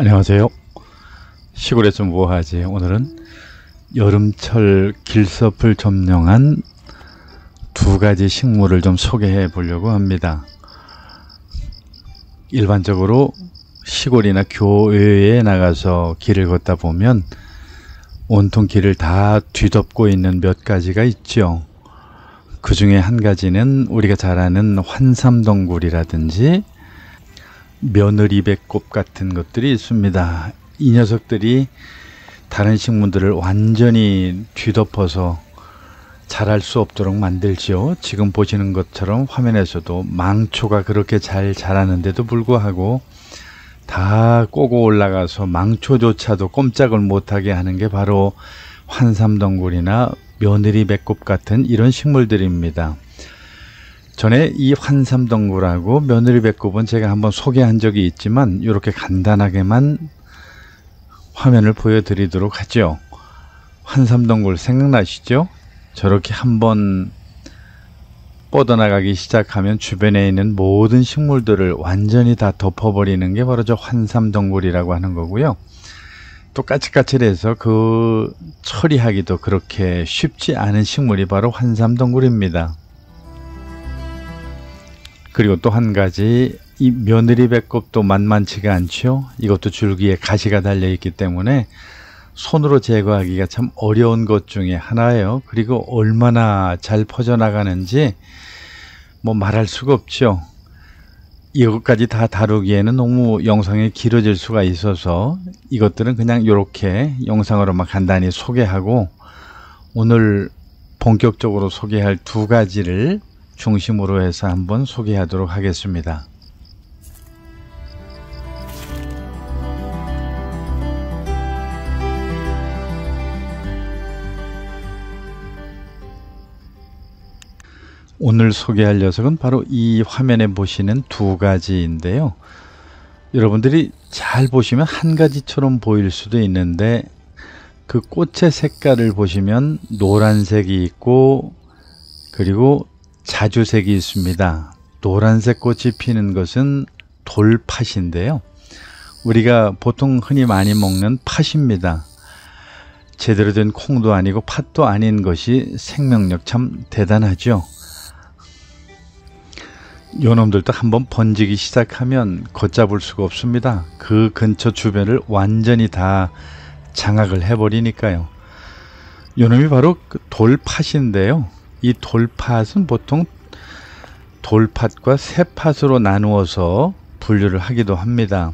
안녕하세요. 시골에서 뭐하지? 오늘은 여름철 길섭을 점령한 두 가지 식물을 좀 소개해 보려고 합니다. 일반적으로 시골이나 교외에 나가서 길을 걷다 보면 온통 길을 다 뒤덮고 있는 몇 가지가 있죠. 그 중에 한 가지는 우리가 잘 아는 환삼덩굴이라든지 며느리배꼽 같은 것들이 있습니다. 이 녀석들이 다른 식물들을 완전히 뒤덮어서 자랄 수 없도록 만들지요. 지금 보시는 것처럼 화면에서도 망초가 그렇게 잘 자라는데도 불구하고 다 꼬고 올라가서 망초조차도 꼼짝을 못하게 하는 게 바로 환삼덩굴이나 며느리배꼽 같은 이런 식물들입니다. 전에 이 환삼덩굴하고 며느리배꼽은 제가 한번 소개한 적이 있지만 이렇게 간단하게만 화면을 보여드리도록 하죠. 환삼덩굴 생각나시죠? 저렇게 한번 뻗어나가기 시작하면 주변에 있는 모든 식물들을 완전히 다 덮어버리는 게 바로 저 환삼덩굴이라고 하는 거고요. 또 까칠까칠해서 그 처리하기도 그렇게 쉽지 않은 식물이 바로 환삼덩굴입니다. 그리고 또 한 가지, 이 며느리배꼽도 만만치가 않죠. 이것도 줄기에 가시가 달려 있기 때문에 손으로 제거하기가 참 어려운 것 중에 하나예요. 그리고 얼마나 잘 퍼져나가는지 뭐 말할 수가 없죠. 이것까지 다 다루기에는 너무 영상이 길어질 수가 있어서 이것들은 그냥 이렇게 영상으로만 간단히 소개하고, 오늘 본격적으로 소개할 두 가지를 중심으로 해서 한번 소개하도록 하겠습니다. 오늘 소개할 녀석은 바로 이 화면에 보시는 두 가지인데요. 여러분들이 잘 보시면 한 가지처럼 보일 수도 있는데 그 꽃의 색깔을 보시면 노란색이 있고 그리고 자주색이 있습니다. 노란색 꽃이 피는 것은 돌팥인데요. 우리가 보통 흔히 많이 먹는 팥입니다. 제대로 된 콩도 아니고 팥도 아닌 것이 생명력 참 대단하죠. 요놈들도 한번 번지기 시작하면 걷잡을 수가 없습니다. 그 근처 주변을 완전히 다 장악을 해버리니까요. 요놈이 바로 그 돌팥인데요. 이 돌팥은 보통 돌팥과 새팥으로 나누어서 분류를 하기도 합니다.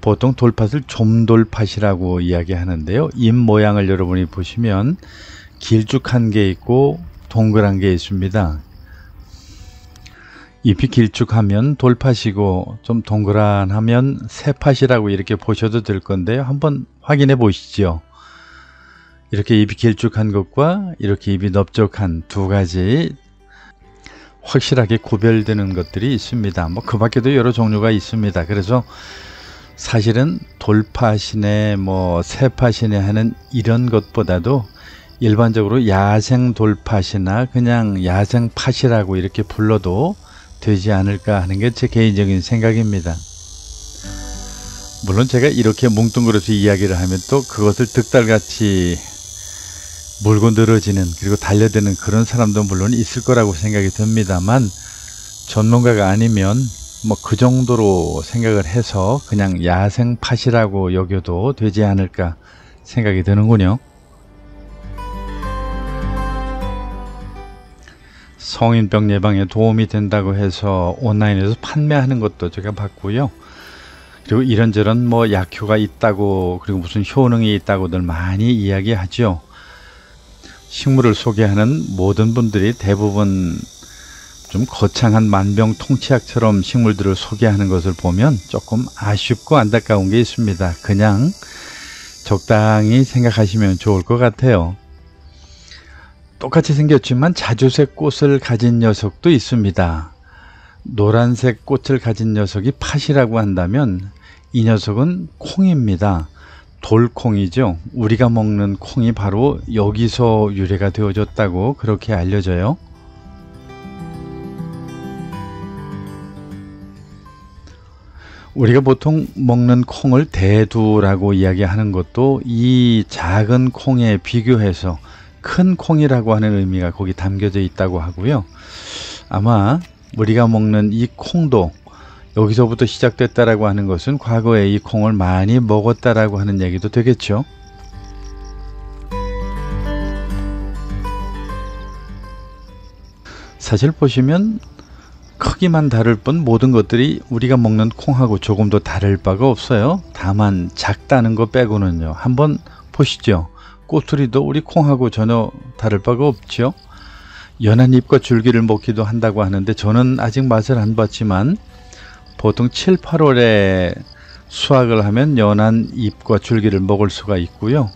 보통 돌팥을 좀돌팥이라고 이야기하는데요. 잎 모양을 여러분이 보시면 길쭉한 게 있고 동그란 게 있습니다. 잎이 길쭉하면 돌팥이고 좀 동그란하면 새팥이라고 이렇게 보셔도 될 건데요. 한번 확인해 보시죠. 이렇게 잎이 길쭉한 것과 이렇게 잎이 넓적한 두 가지 확실하게 구별되는 것들이 있습니다. 뭐 그 밖에도 여러 종류가 있습니다. 그래서 사실은 돌팥이네 뭐 새팥이네 하는 이런 것보다도 일반적으로 야생 돌팥이나 그냥 야생 팥이라고 이렇게 불러도 되지 않을까 하는 게 제 개인적인 생각입니다. 물론 제가 이렇게 뭉뚱그려서 이야기를 하면 또 그것을 득달같이 물고 늘어지는 그리고 달려드는 그런 사람도 물론 있을 거라고 생각이 듭니다만, 전문가가 아니면 뭐 그 정도로 생각을 해서 그냥 야생 팥이라고 여겨도 되지 않을까 생각이 드는군요. 성인병 예방에 도움이 된다고 해서 온라인에서 판매하는 것도 제가 봤고요. 그리고 이런저런 뭐 약효가 있다고 그리고 무슨 효능이 있다고들 많이 이야기하죠. 식물을 소개하는 모든 분들이 대부분 좀 거창한 만병통치약처럼 식물들을 소개하는 것을 보면 조금 아쉽고 안타까운 게 있습니다. 그냥 적당히 생각하시면 좋을 것 같아요. 똑같이 생겼지만 자주색 꽃을 가진 녀석도 있습니다. 노란색 꽃을 가진 녀석이 팥이라고 한다면 이 녀석은 콩입니다. 돌콩이죠. 우리가 먹는 콩이 바로 여기서 유래가 되어졌다고 그렇게 알려져요. 우리가 보통 먹는 콩을 대두라고 이야기하는 것도 이 작은 콩에 비교해서 큰 콩이라고 하는 의미가 거기 담겨져 있다고 하고요. 아마 우리가 먹는 이 콩도 여기서부터 시작됐다라고 하는 것은 과거에 이 콩을 많이 먹었다라고 하는 얘기도 되겠죠. 사실 보시면 크기만 다를 뿐 모든 것들이 우리가 먹는 콩하고 조금도 다를 바가 없어요. 다만 작다는 거 빼고는요. 한번 보시죠. 꼬투리도 우리 콩하고 전혀 다를 바가 없죠. 연한 잎과 줄기를 먹기도 한다고 하는데 저는 아직 맛을 안 봤지만 보통 7, 8월에 수확을 하면 연한 잎과 줄기를 먹을 수가 있고요.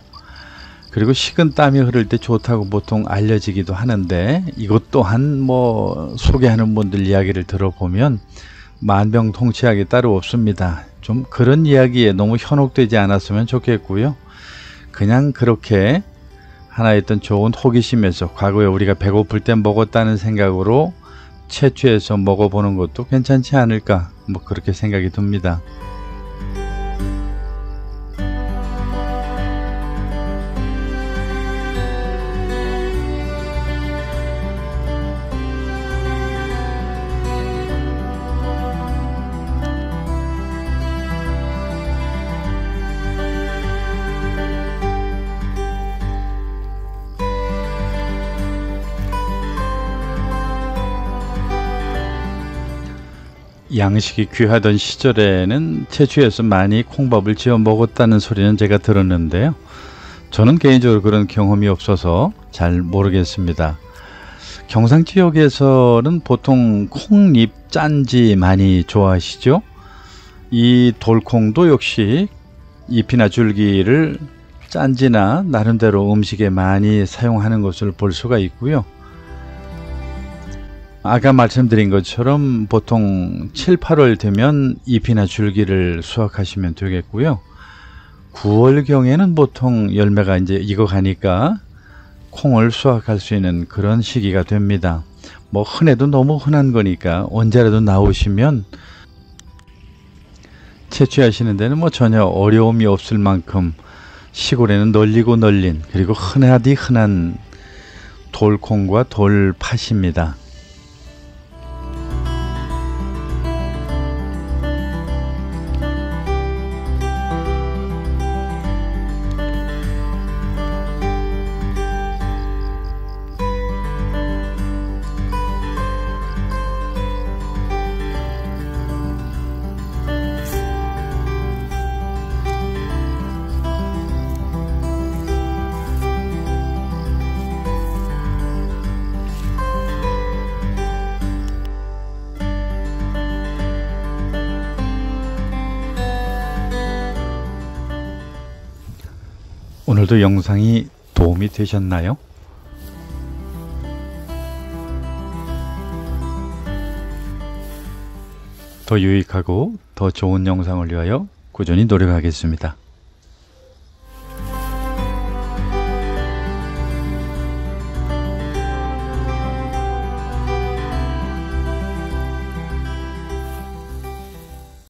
그리고 식은 땀이 흐를 때 좋다고 보통 알려지기도 하는데 이것 또한 뭐 소개하는 분들 이야기를 들어보면 만병통치약이 따로 없습니다. 좀 그런 이야기에 너무 현혹되지 않았으면 좋겠고요. 그냥 그렇게 하나의 어떤 좋은 호기심에서 과거에 우리가 배고플 때 먹었다는 생각으로 채취해서 먹어보는 것도 괜찮지 않을까 뭐 그렇게 생각이 듭니다. 양식이 귀하던 시절에는 채취해서 많이 콩밥을 지어 먹었다는 소리는 제가 들었는데요. 저는 개인적으로 그런 경험이 없어서 잘 모르겠습니다. 경상 지역에서는 보통 콩잎 짠지 많이 좋아하시죠? 이 돌콩도 역시 잎이나 줄기를 짠지나 나름대로 음식에 많이 사용하는 것을 볼 수가 있고요. 아까 말씀드린 것처럼 보통 7, 8월 되면 잎이나 줄기를 수확하시면 되겠고요. 9월경에는 보통 열매가 이제 익어가니까 콩을 수확할 수 있는 그런 시기가 됩니다. 뭐 흔해도 너무 흔한 거니까 언제라도 나오시면 채취하시는 데는 뭐 전혀 어려움이 없을 만큼 시골에는 널리고 널린 그리고 흔하디 흔한 돌콩과 돌팥입니다. 오늘도 영상이 도움이 되셨나요? 더 유익하고 더 좋은 영상을 위하여 꾸준히 노력하겠습니다.